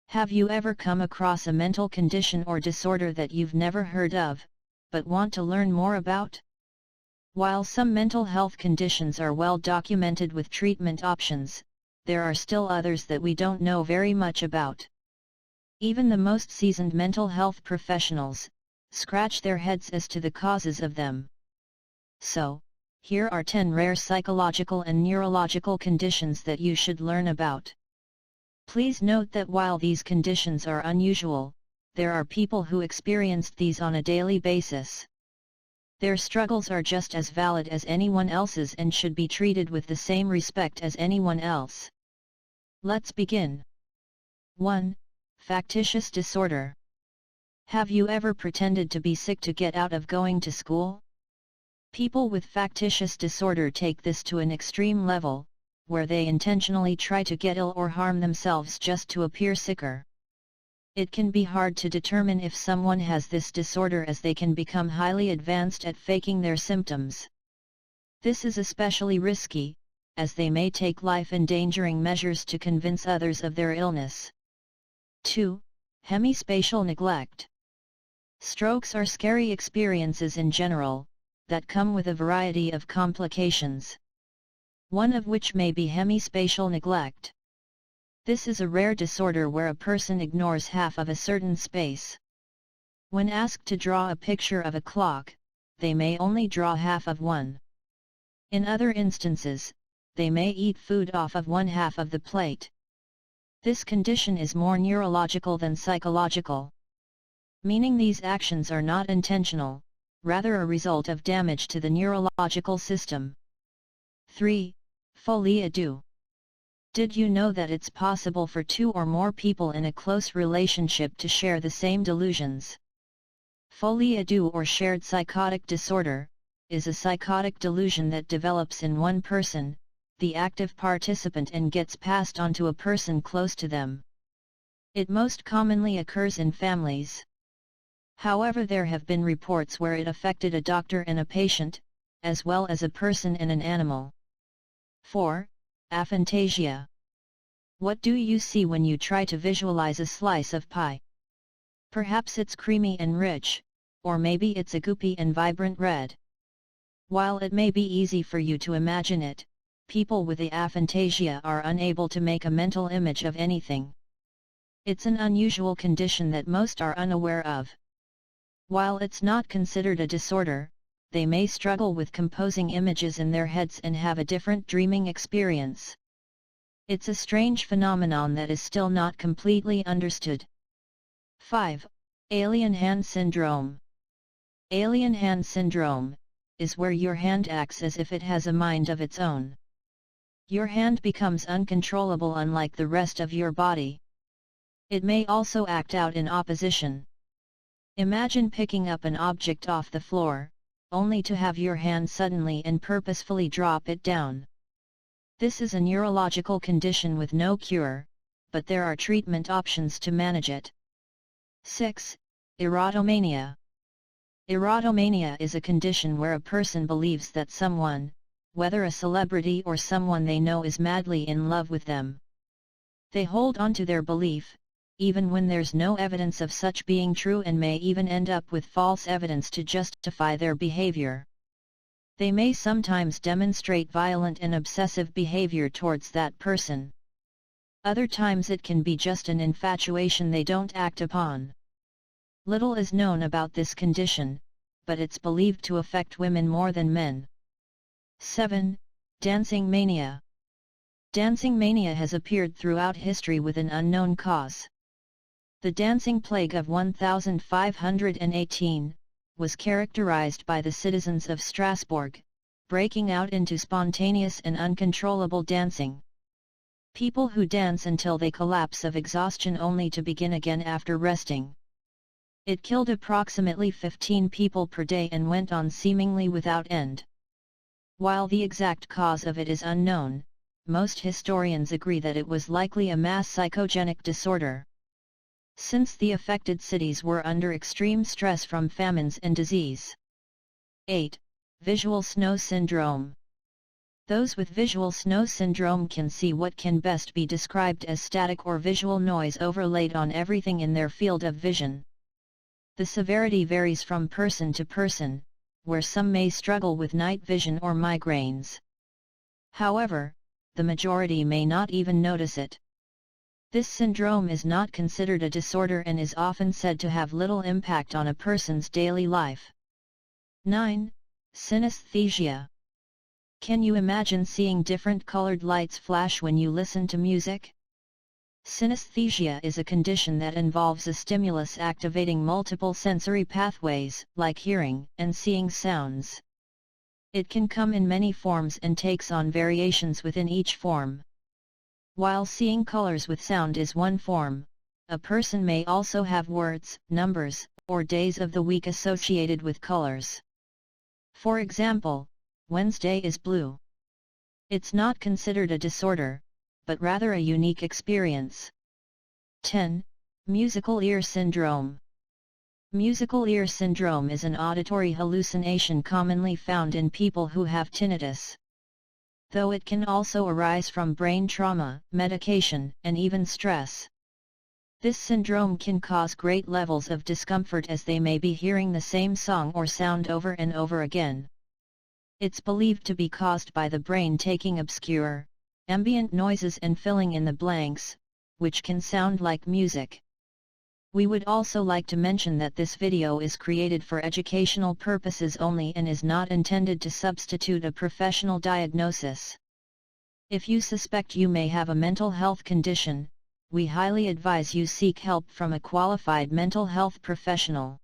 Have you ever come across a mental condition or disorder that you've never heard of, but want to learn more about? While some mental health conditions are well documented with treatment options, there are still others that we don't know very much about. Even the most seasoned mental health professionals scratch their heads as to the causes of them. So, here are 10 rare psychological and neurological conditions that you should learn about. Please note that while these conditions are unusual, there are people who experience these on a daily basis. Their struggles are just as valid as anyone else's and should be treated with the same respect as anyone else. Let's begin. 1. Factitious disorder. Have you ever pretended to be sick to get out of going to school? People with factitious disorder take this to an extreme level, where they intentionally try to get ill or harm themselves just to appear sicker. It can be hard to determine if someone has this disorder, as they can become highly advanced at faking their symptoms. This is especially risky, as they may take life-endangering measures to convince others of their illness. 2. Hemispatial neglect. Strokes are scary experiences in general, that come with a variety of complications. One of which may be hemispatial neglect. This is a rare disorder where a person ignores half of a certain space. When asked to draw a picture of a clock, they may only draw half of one. In other instances, they may eat food off of one half of the plate. This condition is more neurological than psychological. Meaning these actions are not intentional, rather a result of damage to the neurological system. 3. Folie deux. Did you know that it's possible for 2 or more people in a close relationship to share the same delusions? Folie deux, or shared psychotic disorder, is a psychotic delusion that develops in one person, the active participant, and gets passed on to a person close to them. It most commonly occurs in families. However, there have been reports where it affected a doctor and a patient, as well as a person and an animal. 4. Aphantasia. What do you see when you try to visualize a slice of pie? Perhaps it's creamy and rich, or maybe it's a goopy and vibrant red. While it may be easy for you to imagine it, people with the aphantasia are unable to make a mental image of anything. It's an unusual condition that most are unaware of. While it's not considered a disorder, they may struggle with composing images in their heads and have a different dreaming experience. It's a strange phenomenon that is still not completely understood. 5. Alien hand syndrome. Alien hand syndrome is where your hand acts as if it has a mind of its own. Your hand becomes uncontrollable, unlike the rest of your body. It may also act out in opposition. Imagine picking up an object off the floor, only to have your hand suddenly and purposefully drop it down. This is a neurological condition with no cure, but there are treatment options to manage it. 6. Erotomania. Erotomania is a condition where a person believes that someone, whether a celebrity or someone they know, is madly in love with them. They hold on to their belief, even when there's no evidence of such being true, and may even end up with false evidence to justify their behavior. They may sometimes demonstrate violent and obsessive behavior towards that person. Other times it can be just an infatuation they don't act upon. Little is known about this condition, but it's believed to affect women more than men. 7. Dancing mania. Dancing mania has appeared throughout history with an unknown cause. The dancing plague of 1518 was characterized by the citizens of Strasbourg breaking out into spontaneous and uncontrollable dancing. People who dance until they collapse of exhaustion, only to begin again after resting. It killed approximately 15 people per day and went on seemingly without end. While the exact cause of it is unknown, most historians agree that it was likely a mass psychogenic disorder. Since the affected cities were under extreme stress from famines and disease. 8. Visual snow syndrome. Those with visual snow syndrome can see what can best be described as static or visual noise overlaid on everything in their field of vision. The severity varies from person to person, where some may struggle with night vision or migraines. However, the majority may not even notice it. This syndrome is not considered a disorder and is often said to have little impact on a person's daily life. 9. Synesthesia. Can you imagine seeing different colored lights flash when you listen to music? Synesthesia is a condition that involves a stimulus activating multiple sensory pathways, like hearing and seeing sounds. It can come in many forms and takes on variations within each form. While seeing colors with sound is one form, a person may also have words, numbers, or days of the week associated with colors. For example, Wednesday is blue. It's not considered a disorder, but rather a unique experience. 10. Musical ear syndrome. Musical ear syndrome is an auditory hallucination commonly found in people who have tinnitus. Though it can also arise from brain trauma, medication, and even stress. This syndrome can cause great levels of discomfort as they may be hearing the same song or sound over and over again. It's believed to be caused by the brain taking obscure, ambient noises and filling in the blanks, which can sound like music. We would also like to mention that this video is created for educational purposes only and is not intended to substitute a professional diagnosis. If you suspect you may have a mental health condition, we highly advise you seek help from a qualified mental health professional.